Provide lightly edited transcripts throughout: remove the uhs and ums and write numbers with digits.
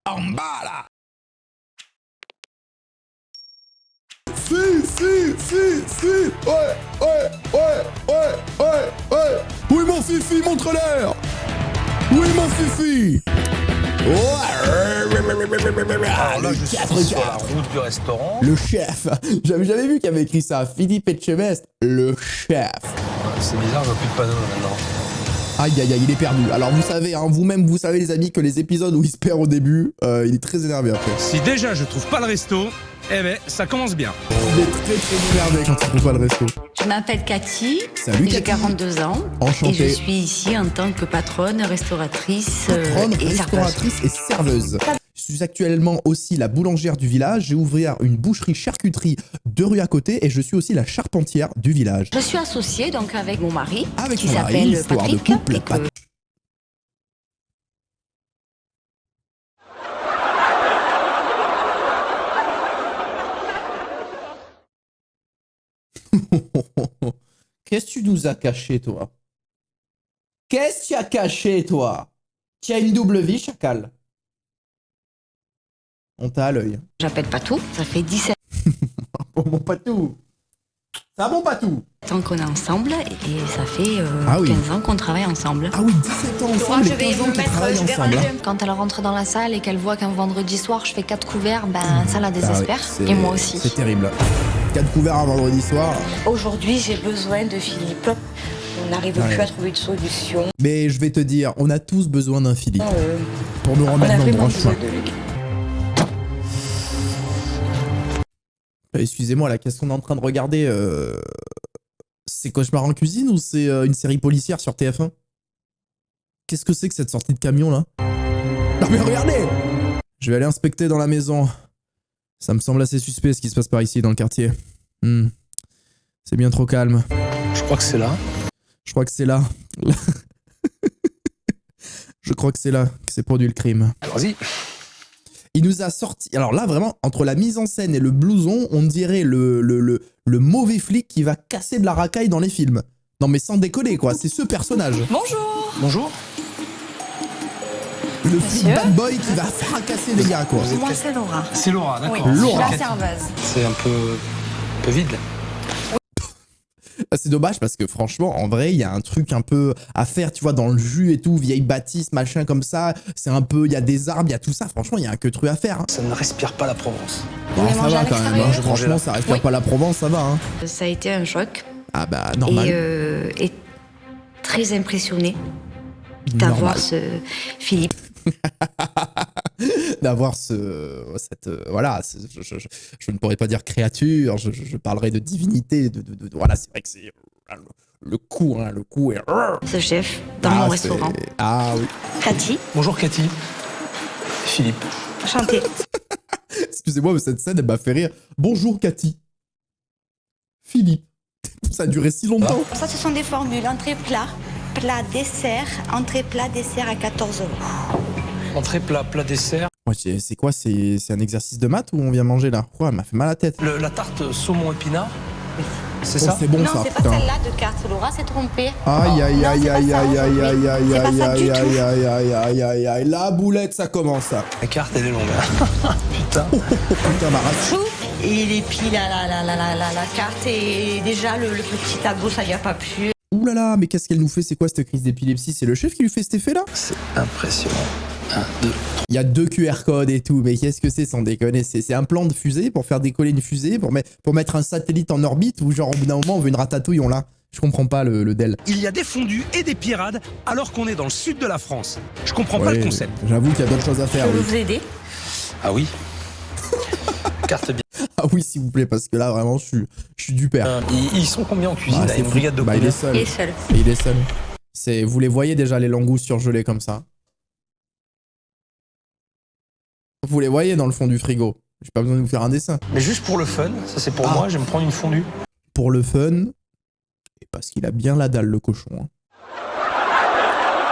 En bas, là. Si. Ouais. Oui, mon fifi, montre-leur. Oui, mon fifi. Alors là, je suis sur la route du restaurant. Le chef. J'avais jamais vu qu'il y avait écrit ça. Philippe Etchebest, le chef. C'est bizarre, je vois plus de panneau là maintenant. Aïe, il est perdu. Alors vous savez, hein, vous-même, vous savez les amis, que les épisodes où il se perd au début, il est très énervé après. Si déjà je trouve pas le resto, eh ben ça commence bien. Il est très énervé quand il trouve pas le resto. Je m'appelle Cathy, Salut, j'ai Cathy. 42 ans. Enchantée. Et je suis ici en tant que patronne, restauratrice Patronne, et serveuse. restauratrice et serveuse. Je suis actuellement aussi la boulangère du village. J'ai ouvert une boucherie-charcuterie 2 rues à côté et je suis aussi la charpentière du village. Je suis associée donc avec mon mari, Avec qui son mari, s'appelle histoire de Patrick. couple, et que- Qu'est-ce que tu nous as caché, toi? Qu'est-ce que tu as caché, toi? Tu as une double vie, chacal. On t'a à l'œil. J'appelle Patou, ça fait 17 Oh, mon patou. Ça, mon patou. ans qu'on est ensemble et ça fait Ah oui. 15 ans qu'on travaille ensemble. Ah oui, 17 ans ensemble et 15 ans qu'on travaille ensemble. Hein. Quand elle rentre dans la salle et qu'elle voit qu'un vendredi soir je fais 4 couverts, ben ça la désespère. Ah oui, et moi aussi. C'est terrible. 4 couverts un vendredi soir. Aujourd'hui, j'ai besoin de Philippe. On n'arrive Ouais. plus à trouver de solution. Mais je vais te dire, on a tous besoin d'un Philippe pour nous On remettre a dans le vraiment droit chemin. besoin de lui. Excusez-moi, là, qu'est-ce qu'on est en train de regarder C'est Cauchemar en cuisine ou c'est une série policière sur TF1? Qu'est-ce que c'est que cette sortie de camion, là? Non mais regardez! Je vais aller inspecter dans la maison. Ça me semble assez suspect ce qui se passe par ici, dans le quartier. C'est bien trop calme. Je crois que c'est là. Je crois que c'est là. Je crois que c'est là que s'est produit le crime. Allons-y. Il nous a sorti... Alors là, vraiment, entre la mise en scène et le blouson, on dirait le mauvais flic qui va casser de la racaille dans les films. Non mais sans déconner, quoi. C'est ce personnage. Bonjour. Bonjour. Le flic Monsieur bad boy qui va fracasser les gars, quoi. Moi, c'est Laura. C'est Laura, Oui, d'accord. je suis Laura. la serveuse. C'est un peu vide. C'est dommage parce que franchement, en vrai, il y a un truc un peu à faire, tu vois, dans le jus et tout, vieille bâtisse, machin comme ça. C'est un peu... Il y a des arbres, il y a tout ça. Franchement, il y a un que truc à faire. Hein. Ça ne respire pas la Provence. Bon, voulez ça manger va à quand même. l'extérieur Hein. Je vais manger Franchement, là. ça respire Oui. pas la Provence, ça va. Hein. Ça a été un choc Ah bah, normal. et très impressionnée d'avoir ce Philippe. D'avoir cette voilà, je ne pourrais pas dire créature, je parlerai de divinité, voilà, c'est vrai que c'est le coup est... Ce chef dans mon c'est- restaurant. Ah oui. Cathy, Bonjour Cathy. Philippe. enchantée. Excusez-moi, mais cette scène, elle m'a fait rire. Bonjour Cathy. Philippe. Ça a duré si longtemps. Ça, ce sont des formules entrée-plat, plat-dessert, entrée-plat, dessert à 14 €. Entrée, plat, plat, dessert. Ouais, c'est quoi, c'est un exercice de maths ou on vient manger là? Ouais, elle m'a fait mal à la tête. La tarte saumon épinard. C'est Oh, ça? c'est bon Non, ça, c'est pas putain. celle-là de carte. Laura s'est trompée. Aïe aïe Non, aïe c'est pas aïe ça aïe aïe aïe aujourd'hui. aïe C'est pas aïe ça du aïe tout. aïe aïe aïe aïe aïe aïe. La boulette, ça commence. La carte, elle est longue. Putain. Putain, ma race. Chou. Et puis la carte et déjà le petit tableau, ça y a pas pu. Ouh là là, mais qu'est-ce qu'elle nous fait? C'est quoi cette crise d'épilepsie? C'est le chef qui lui fait cet effet là? C'est impressionnant. 1, 2, 3. Il y a 2 QR codes et tout, mais qu'est-ce que c'est sans déconner? C'est un plan de fusée pour faire décoller une fusée, pour mettre un satellite en orbite ou genre au bout d'un moment on veut une ratatouille, on l'a. Je comprends pas le Dell. Il y a des fondus et des pirades alors qu'on est dans le sud de la France. Je comprends pas Ouais, le concept. J'avoue qu'il y a d'autres choses à Je faire. peux Oui. vous aider. Ah oui. Carte bien. Ah oui, s'il vous plaît, parce que là vraiment je suis du père. Ils sont combien en cuisine Ah, là, c'est une fou. brigade de Bah, il combien? est seul. Il est seul. Et il est seul. Vous les voyez déjà les langoustes surgelés comme ça? Vous les voyez dans le fond du frigo. J'ai pas besoin de vous faire un dessin. Mais juste pour le fun, ça c'est pour Ah. moi, je vais me prendre une fondue. Pour le fun, et parce qu'il a bien la dalle le cochon. Hein.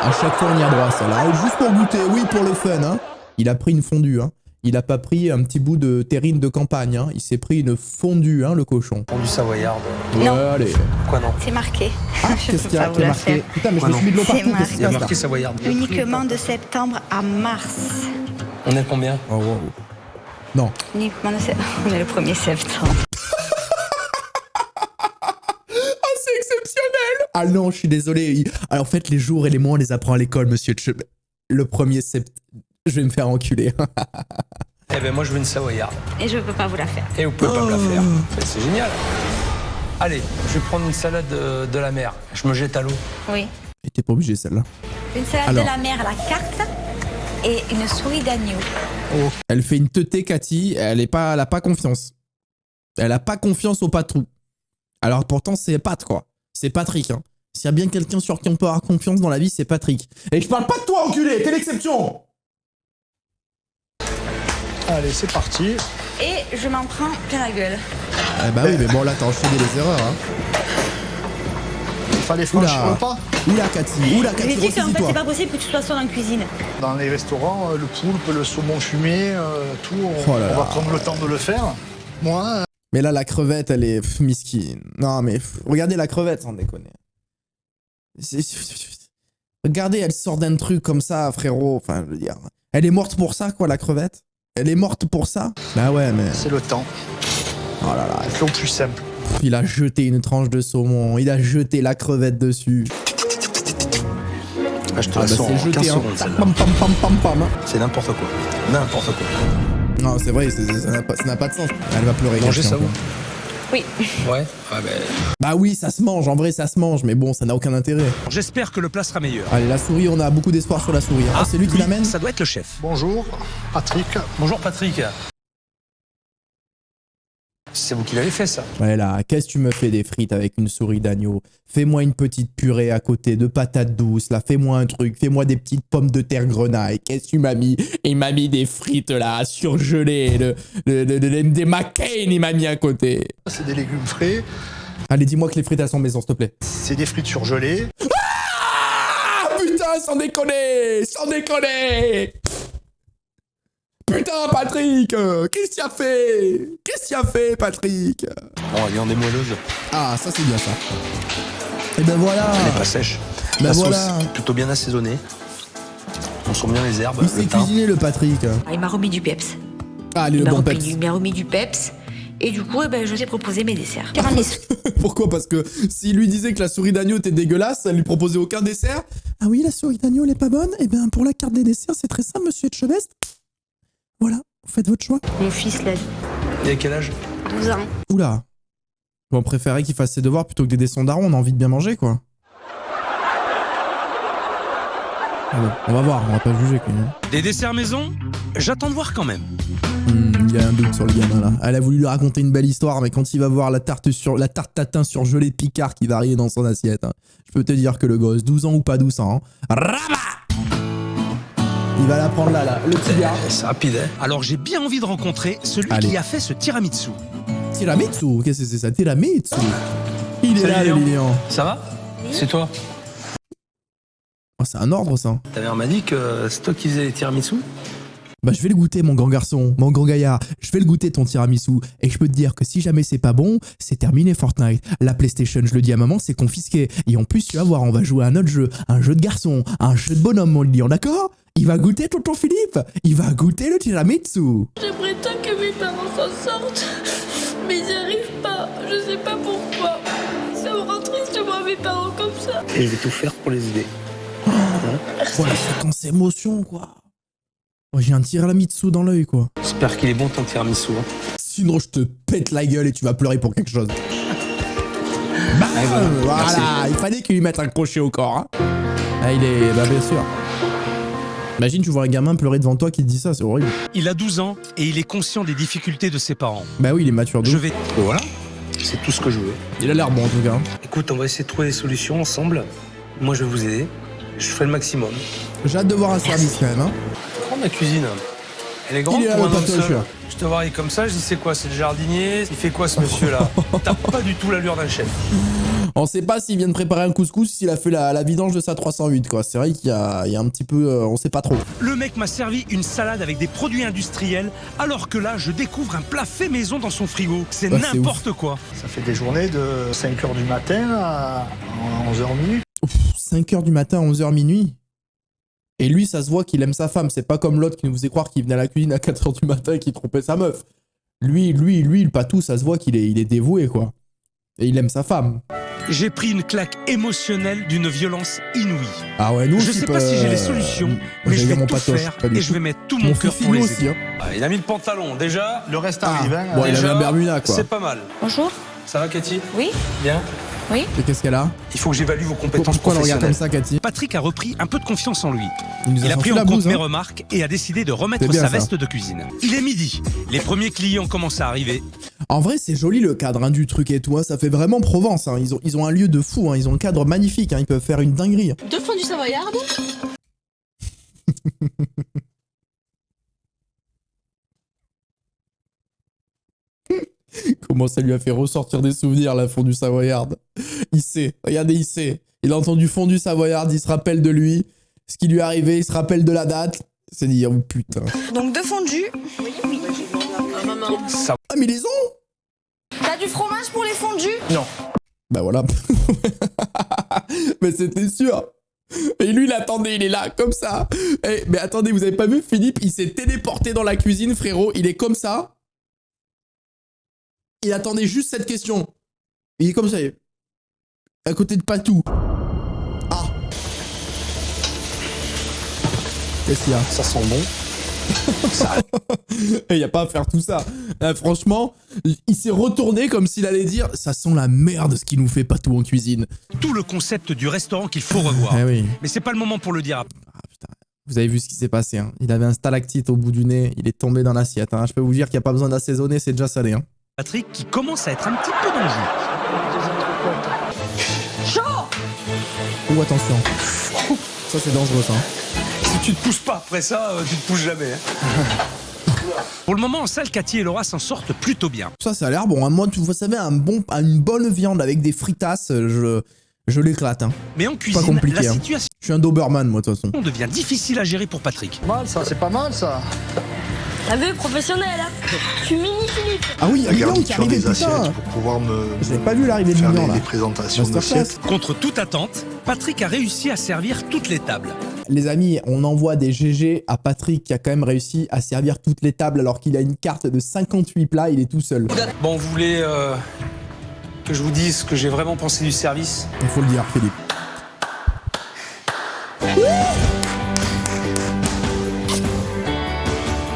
À chaque fois on y a droit ça là. Juste pour goûter, oui pour le fun. Hein. Il a pris une fondue. Hein. Il a pas pris un petit bout de terrine de campagne. Hein. Il s'est pris une fondue, hein, le cochon. Fondue savoyarde. Ouais, Non. allez. Quoi non? C'est marqué. Ah, Je qu'est-ce peux qu'il y a pas vous qui est la marqué? faire. Putain, mais je Ouais, me suis mis de l'eau C'est partout. Qu'est-ce qui marqué. se Il y a passe là? marqué savoyarde. Uniquement de septembre à mars. On est combien? Oh, wow. Non. On est le 1er septembre. C'est exceptionnel. Ah non, je suis désolé. Alors, en fait, les jours et les mois, on les apprend à l'école, monsieur. Le 1er septembre, je vais me faire enculer. Eh ben moi je veux une savoyarde. Et je peux pas vous la faire. Et vous pouvez pas me la faire. C'est génial. Allez, je vais prendre une salade de la mer. Je me jette à l'eau. Oui. Et t'es pas obligé, celle-là. Une salade Alors. de la mer à la carte et une souris d'agneau. Oh. Elle fait une teutée, Cathy. Elle a pas confiance. Elle a pas confiance au patron. Alors pourtant, c'est Pat, quoi. C'est Patrick, hein. S'il y a bien quelqu'un sur qui on peut avoir confiance dans la vie, c'est Patrick. Et je parle pas de toi, enculé. T'es l'exception. Allez, c'est parti. Et je m'en prends plein la gueule. Ah bah oui, mais bon, là, t'as enchaîné les erreurs, hein. Il fallait franchir le pas. Oula, Cathy. Oula, Je Cathy, dis qu'en fait, ressaisis-toi. c'est pas possible que tu sois seul en cuisine. Dans les restaurants, le poulpe, le saumon fumé, tout, Oh là on va là. prendre le temps de le faire. Moi, Mais là, la crevette, elle est miskine. Non, mais regardez la crevette, sans déconner. Regardez, elle sort d'un truc comme ça, frérot. Enfin, je veux dire, elle est morte pour ça, quoi, la crevette. Elle est morte pour ça. Bah ouais, mais... c'est le temps. Oh là là. C'est le plus simple. Il a jeté une tranche de saumon. Il a jeté la crevette dessus. Ah, je te Ah la bah sors c'est en jeté, 15 hein. secondes celle-là. Pam, pam, pam, pam, pam. Hein. C'est n'importe quoi. N'importe quoi. Non, c'est vrai, ça n'a pas de sens. Elle va pleurer. Manger Cathy, ça encore. vous? Oui. Ouais. Ah ben... Bah oui, ça se mange. En vrai, ça se mange. Mais bon, ça n'a aucun intérêt. J'espère que le plat sera meilleur. Allez, la souris, on a beaucoup d'espoir sur la souris. Ah, c'est lui qui oui, l'amène? Ça doit être le chef. Bonjour, Patrick. Bonjour Patrick. C'est vous qui l'avez fait ça? Ouais là, qu'est-ce que tu me fais des frites avec une souris d'agneau? Fais-moi une petite purée à côté de patates douces, là, fais-moi un truc, fais-moi des petites pommes de terre grenaille. Qu'est-ce que tu m'as mis? Il m'a mis des frites là, surgelées, des McCain, il m'a mis à côté. C'est des légumes frais. Allez, dis-moi que les frites elles sont maison, s'il te plaît. C'est des frites surgelées. Ah putain, sans déconner! Sans déconner! Putain, Patrick! Qu'est-ce qu'il a fait? Qu'est-ce qu'il a fait, Patrick? Bon, elle viande est moelleuse. Ah, ça c'est bien ça. Et ben voilà! Elle est pas sèche. Ben La voilà. sauce, plutôt bien assaisonnée. On sent bien les herbes, Il s'est le thym. cuisiné le Patrick. Ah, il m'a remis du peps. Ah, allez, Il le m'a bon remis, peps. il m'a remis du peps. Et du coup, eh ben, je t'ai proposé mes desserts. Tiramisu. Pourquoi? Parce que s'il lui disait que la souris d'agneau était dégueulasse, elle lui proposait aucun dessert. Ah oui, la souris d'agneau, elle est pas bonne? Eh bien, pour la carte des desserts, c'est très simple, monsieur Etchebest. Voilà, vous faites votre choix. Mon fils l'a Il a quel âge? 12 ans. Oula. Bon, on préférait qu'il fasse ses devoirs plutôt que d'aider son daron, on a envie de bien manger, quoi. Ah bon, on va voir, on va pas juger, quand même. Des desserts maison? J'attends de voir quand même. Il y a un doute sur le gamin, là. Elle a voulu lui raconter une belle histoire, mais quand il va voir la tarte tatin surgelée de Picard qui va arriver dans son assiette, hein, je peux te dire que le gosse, 12 ans ou pas 12 ans, hein, Rama! Il va la prendre là, le petit gars. C'est rapide, hein? Alors j'ai bien envie de rencontrer celui Allez. qui a fait ce tiramisu. Tiramisu, qu'est-ce que c'est ça? Tiramisu. Il est Salut, là, le Lilian. Lilian. Ça va? C'est toi? Oh, c'est un ordre, ça. Ta mère m'a dit que c'est toi qui faisais les tiramisu? Bah, je vais le goûter, mon grand garçon, mon grand gaillard. Je vais le goûter, ton tiramisu. Et je peux te dire que si jamais c'est pas bon, c'est terminé, Fortnite. La PlayStation, je le dis à maman, c'est confisqué. Et en plus, tu vas voir, on va jouer à un autre jeu. Un jeu de garçon, un jeu de bonhomme, mon Lilian, d'accord? Il va goûter, tonton Philippe. Il va goûter le tiramisu. J'aimerais tant que mes parents s'en sortent, mais ils n'y arrivent pas. Je sais pas pourquoi. Ça me rend triste de voir mes parents comme ça. Et je vais tout faire pour les aider. Voilà, séquence émotion, quoi. Oh, j'ai un tiramisu dans l'œil, quoi. J'espère qu'il est bon ton tiramisu. Hein. Sinon, je te pète la gueule et tu vas pleurer pour quelque chose. Bah, voilà, Merci. il fallait qu'il lui mette un crochet au corps. Hein. Ah, il est... Bah, bien sûr. Imagine, tu vois un gamin pleurer devant toi qui te dit ça, c'est horrible. Il a 12 ans et il est conscient des difficultés de ses parents. Bah oui, il est mature de Je ouf. vais... Voilà. C'est tout ce que je veux. Il a l'air bon, en tout cas. Écoute, on va essayer de trouver des solutions ensemble. Moi, je vais vous aider. Je ferai le maximum. J'ai hâte de voir un service, quand même. Hein. Grande la cuisine. Elle est grande Il est là, pour un le homme patoche. seul. Je te vois comme ça, je dis c'est quoi? C'est le jardinier? Il fait quoi ce monsieur-là? T'as pas du tout l'allure d'un chef. On sait pas s'il vient de préparer un couscous, s'il a fait la vidange de sa 308, quoi. C'est vrai qu'il y a un petit peu... on sait pas trop. Le mec m'a servi une salade avec des produits industriels, alors que là, je découvre un plat fait maison dans son frigo. C'est Bah, c'est n'importe quoi. Ça fait des journées de 5h du matin à 11h minuit. 5h du matin, 11h minuit. Et lui, ça se voit qu'il aime sa femme. C'est pas comme l'autre qui nous faisait croire qu'il venait à la cuisine à 4h du matin et qu'il trompait sa meuf. Lui, le patou, ça se voit qu'il est dévoué, quoi. Et il aime sa femme. J'ai pris une claque émotionnelle d'une violence inouïe. Ah ouais, nous Je aussi, sais pas si j'ai les solutions, mais je vais tout faire et je vais mettre tout mon cœur pour les aider. aussi, hein. Ah, il a mis le pantalon, déjà. Le reste arrive, hein. Bon, il déjà, avait un Bermuda, quoi. C'est pas mal. Bonjour. Ça va, Cathy? Oui. Bien. Oui. Et qu'est-ce qu'elle a? Il faut que j'évalue vos compétences Pourquoi elle regarde professionnelles. comme ça, Cathy? Patrick a repris un peu de confiance en lui. nous Il a sorti pris en la compte bouse, mes hein. remarques et a décidé de remettre C'est bien, sa ça. veste de cuisine. Il est midi. Les premiers clients commencent à arriver. En vrai, c'est joli le cadre hein, du truc et tout. Hein. Ça fait vraiment Provence. Hein. Ils ont un lieu de fou. Hein. Ils ont un cadre magnifique. Hein. Ils peuvent faire une dinguerie. 2 fonds du Savoyard. Comment ça lui a fait ressortir des souvenirs, la fondue Savoyard. Il sait. Regardez, il sait. Il a entendu fondue Savoyard. Il se rappelle de lui. Ce qui lui est arrivé. Il se rappelle de la date. Il s'est dit, oh putain. Donc 2 fondus. Ça Ah, mais ils les ont? T'as du fromage pour les fondus? Bah voilà. Mais c'était sûr. Et lui, il attendait, il est là, comme ça. Eh, mais attendez, vous avez pas vu Philippe? Il s'est téléporté dans la cuisine, frérot. Il est comme ça. Il attendait juste cette question. Il est comme ça. À côté de Patou. Ah. Qu'est-ce qu'il y a? Ça sent bon. Il n'y a pas à faire tout ça. Franchement, il s'est retourné comme s'il allait dire ça sent la merde ce qu'il nous fait Patou en cuisine. Tout le concept du restaurant qu'il faut revoir. Eh oui. Mais c'est pas le moment pour le dire. Ah, putain. Vous avez vu ce qui s'est passé. Hein. Il avait un stalactite au bout du nez. Il est tombé dans l'assiette. Hein. Je peux vous dire qu'il n'y a pas besoin d'assaisonner. C'est déjà salé. Hein. Patrick qui commence à être un petit peu dans le jus. Chaud. Oh, attention. Ça, c'est dangereux, ça. Si tu te pousses pas après ça, tu te pousses jamais. Hein. Pour le moment, en salle, Cathy et Laura s'en sortent plutôt bien. Ça a l'air bon. Hein. Moi, vous savez, une bonne viande avec des fritasses, je l'éclate. Hein. Mais en cuisine, compliqué, la hein. situation Je suis un Doberman, moi, de toute façon. devient difficile à gérer pour Patrick. Mal, ça, c'est pas mal, ça. T'as vu, professionnel, hein? Je suis mini Philippe. Ah oui, il y a La Lilian qui est garniture arrivé, des putain. assiettes pour pouvoir me... Je l'ai pas vu l'arrivée de faire Lilian, là. les présentations Masterclass. d'assiettes. Contre toute attente, Patrick a réussi à servir toutes les tables. Les amis, on envoie des GG à Patrick qui a quand même réussi à servir toutes les tables alors qu'il a une carte de 58 plats, il est tout seul. Bon, vous voulez que je vous dise ce que j'ai vraiment pensé du service? Il faut le dire, Philippe.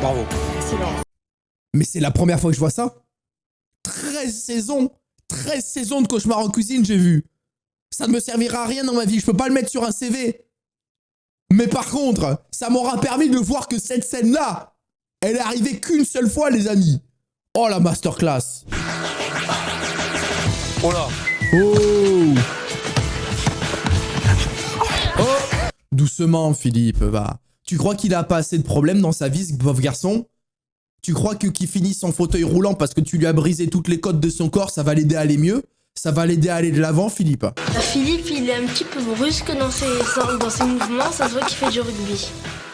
Bravo. Mais c'est la première fois que je vois ça. 13 saisons de cauchemar en cuisine, j'ai vu. Ça ne me servira à rien dans ma vie, je peux pas le mettre sur un CV. Mais par contre, ça m'aura permis de voir que cette scène-là, elle est arrivée qu'une seule fois, les amis. Oh, la masterclass. Oh là. Oh. Oh. Doucement, Philippe, va. Tu crois qu'il a pas assez de problèmes dans sa vie, ce pauvre garçon? Tu crois que qu'il finisse son fauteuil roulant parce que tu lui as brisé toutes les côtes de son corps, ça va l'aider à aller mieux? Ça va l'aider à aller de l'avant, Philippe? Philippe, il est un petit peu brusque dans ses mouvements, ça se voit qu'il fait du rugby.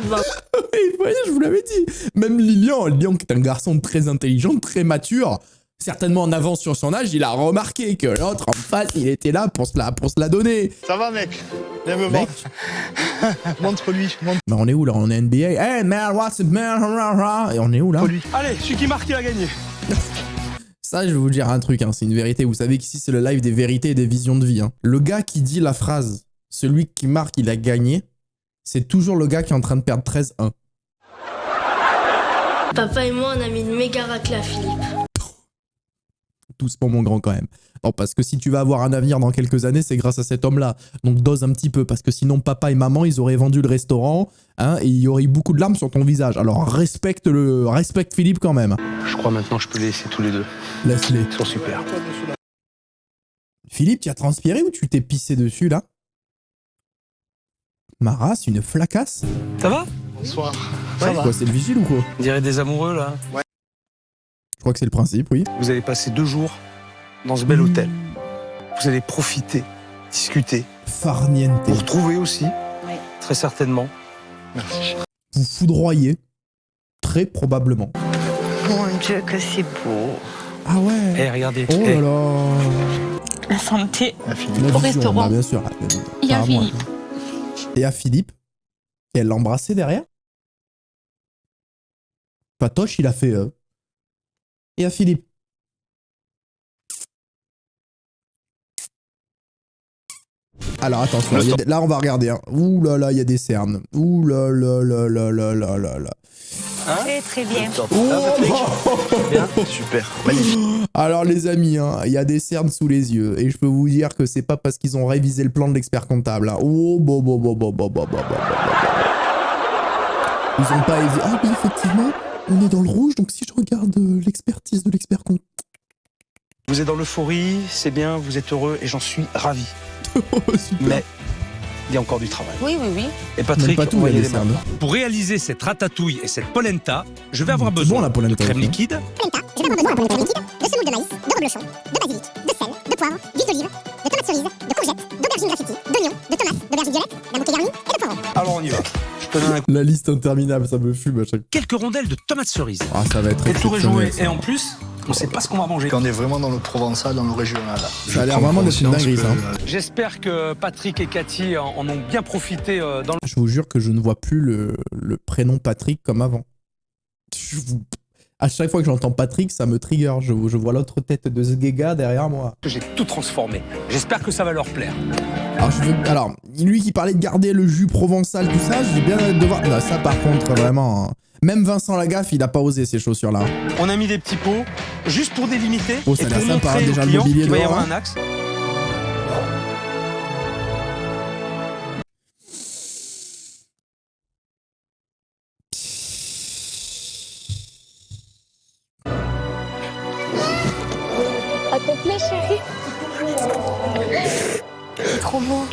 Bon. Oui, vous voyez, je vous l'avais dit. Même Lilian qui est un garçon très intelligent, très mature, certainement en avance sur son âge, il a remarqué que l'autre en face, il était là pour se la donner. Ça va, mec? Viens me voir. Montre-lui. Mais on est où là? On est NBA. Hey man, what's up man? Et on est où là? Allez, celui qui marque, il a gagné. Ça, je vais vous dire un truc, hein, c'est une vérité. Vous savez qu'ici, c'est le live des vérités et des visions de vie. Hein. Le gars qui dit la phrase « Celui qui marque, il a gagné », c'est toujours le gars qui est en train de perdre 13-1. Papa et moi, on a mis une méga raclée à Philippe. Tous pour mon grand quand même. Non, parce que si tu vas avoir un avenir dans quelques années, c'est grâce à cet homme-là. Donc dose un petit peu, parce que sinon papa et maman, ils auraient vendu le restaurant, hein, et il y aurait eu beaucoup de larmes sur ton visage. Alors respecte Philippe quand même. Je crois maintenant que je peux les laisser tous les deux. Laisse-les. Ils sont super. Philippe, tu as transpiré ou tu t'es pissé dessus là? Ma race, une flacasse? Ça va? Bonsoir. Ça va. Quoi, c'est le vigile ou quoi? On dirait des amoureux, là. Je crois que c'est le principe, oui. Vous allez passer 2 jours dans ce bel hôtel. Vous allez profiter, discuter, Farniente. vous retrouver aussi, Oui. très certainement. Merci. Vous foudroyer. Très probablement. Mon Dieu, que c'est beau. Ah ouais. Eh, regardez. Oh Eh, là là. La santé. La fille. La Au vision, restaurant. bah, bien sûr. Il y a Par moi. Philippe. Et à Philippe. Et elle l'a embrassé derrière. Patoche, il a fait... Et à Philippe. Alors attention, là on va regarder. Hein. Ouh là là, il y a des cernes. Ouh là là là là là là là là. Très très bien. Bien, super, magnifique. Alors les amis, hein, il y a des cernes sous les yeux. Et je peux vous dire que c'est pas parce qu'ils ont révisé le plan de l'expert comptable. Hein. Oh, Ils ont pas évi... Ah oui, effectivement, on est dans le rouge. Donc si je regarde l'expertise de l'expert comptable... Vous êtes dans l'euphorie, c'est bien, vous êtes heureux et j'en suis ravi. Super. Mais il y a encore du travail. Oui, oui, oui. Et Patrick, pas tout, on va y il y a aller des cernes. maintenant. Pour réaliser cette ratatouille et cette polenta, je vais avoir C'est besoin bon, la polenta de crème aussi. liquide, Je vais avoir besoin de crème liquide, de semoule de maïs, de reblochon, de basilic, de sel, de poivre, d'huile d'olive, de tomates cerises, de courgettes, d'aubergines graffiti, d'oignons, de tomates, d'aubergines violettes, d'un bouquet garni et de poivrons. alors on y va. Je te donne un La liste interminable, ça me fume à chaque... quelques rondelles de tomates cerises. Ah, ça va être Et le tour est exceptionnel, joué. ça. Et en plus, on sait pas ce qu'on va manger. On est vraiment dans le provençal, dans le régional. Ça a l'air vraiment d'être une dinguerie, ça. J'espère que Patrick et Cathy en ont bien profité dans le... Je vous jure que je ne vois plus le prénom Patrick comme avant. À chaque fois que j'entends Patrick, ça me trigger. Je vois l'autre tête de ce gars derrière moi. J'ai tout transformé. J'espère que ça va leur plaire. Alors, lui qui parlait de garder le jus provençal, tout ça, j'ai bien hâte de voir. Non, ça, par contre, vraiment. Hein. Même Vincent Lagaffe, il a pas osé ces chaussures-là. On a mis des petits pots juste pour délimiter Oh, ça et a l'air pour sympa, montrer déjà aux le clients mobilier qu'il va y dehors, avoir hein. un axe. Ça te plaît, chérie? C'est trop beau.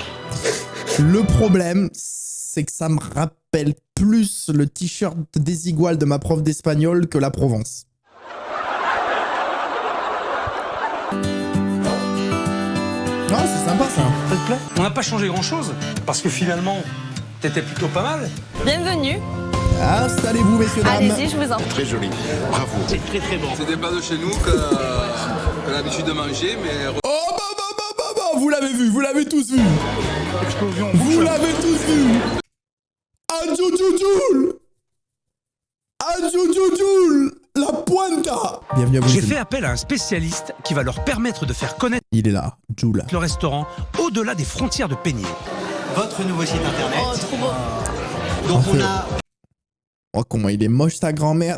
Le problème, c'est que ça me rappelle plus le t-shirt désigual de ma prof d'espagnol que la Provence. Ah, c'est sympa ça. Ça te plaît? On n'a pas changé grand-chose parce que finalement, t'étais plutôt pas mal. Bienvenue. Installez-vous, messieurs, dames. Allez-y, je vous en prie. Très joli, bravo. C'est très très bon. C'était pas de chez nous que l'habitude de manger, mais... Oh, bah, vous l'avez vu, vous l'avez tous vu. Vous l'avez tous vu. Adjoujoul. La pointa. Bienvenue à vous. J'ai fait appel à un spécialiste qui va leur permettre de faire connaître Il est là, Joule. le restaurant au-delà des frontières de Peigné. Votre nouveau site internet. Oh, trop beau. Donc on a... Oh, comment il est moche, ta grand-mère.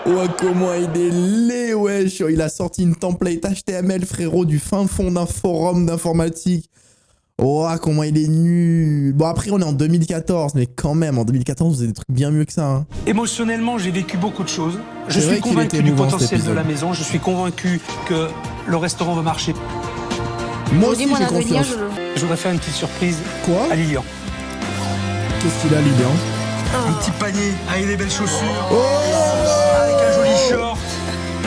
Oh, comment il est laid, wesh. Il a sorti une template HTML, frérot, du fin fond d'un forum d'informatique. Oh, comment il est nul. Bon, après, on est en 2014, mais quand même, en 2014, vous avez des trucs bien mieux que ça. Hein. Émotionnellement, j'ai vécu beaucoup de choses. Je C'est vrai suis qu'il convaincu était du émouvant, potentiel cet de la épisode. maison. Je suis convaincu que le restaurant va marcher. Moi Dis aussi, mon j'ai avenir, confiance. je le... Je voudrais faire une petite surprise Quoi? à Lilian. Qu'est-ce qu'il a, Lilian? Un petit panier avec des belles chaussures, Oh, avec un joli short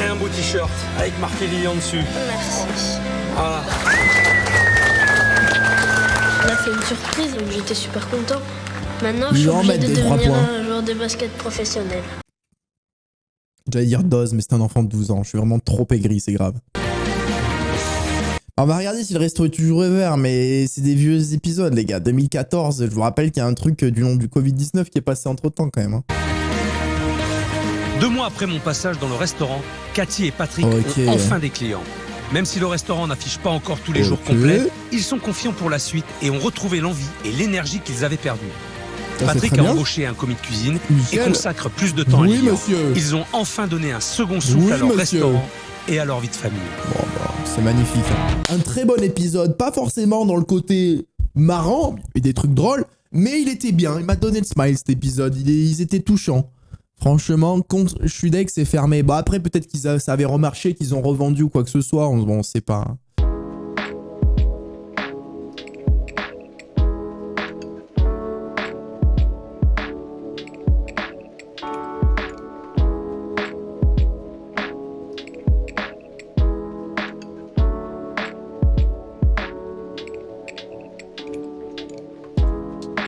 et un beau t-shirt avec marqué Lilian dessus. Merci. Voilà. On a fait une surprise, donc j'étais super content. Maintenant, je Ils suis en obligé mettent de des 3 devenir points. un joueur de basket professionnel. J'allais dire Doz, mais c'est un enfant de 12 ans. Je suis vraiment trop aigri, c'est grave. On va regarder si le resto est toujours ouvert, mais c'est des vieux épisodes, les gars. 2014, je vous rappelle qu'il y a un truc du nom du Covid-19 qui est passé entre-temps, quand même. Hein. 2 mois après mon passage dans le restaurant, Cathy et Patrick Ok. ont enfin des clients. Même si le restaurant n'affiche pas encore tous les Ok. jours complets, ils sont confiants pour la suite et ont retrouvé l'envie et l'énergie qu'ils avaient perdue. Ça, c'est Patrick très a bien. embauché un commis de cuisine Nickel. et consacre plus de temps à Oui, Lilian. monsieur. Ils ont enfin donné un second souffle Oui, à leur monsieur. restaurant et à leur vie de famille. Bon, bah, c'est magnifique. Hein. Un très bon épisode, pas forcément dans le côté marrant, et des trucs drôles, mais il était bien. Il m'a donné le smile, cet épisode. Ils étaient touchants. Franchement, je suis deg, c'est fermé. Bon, après, peut-être ça avait remarché, qu'ils ont revendu ou quoi que ce soit. Bon, on sait pas. Hein.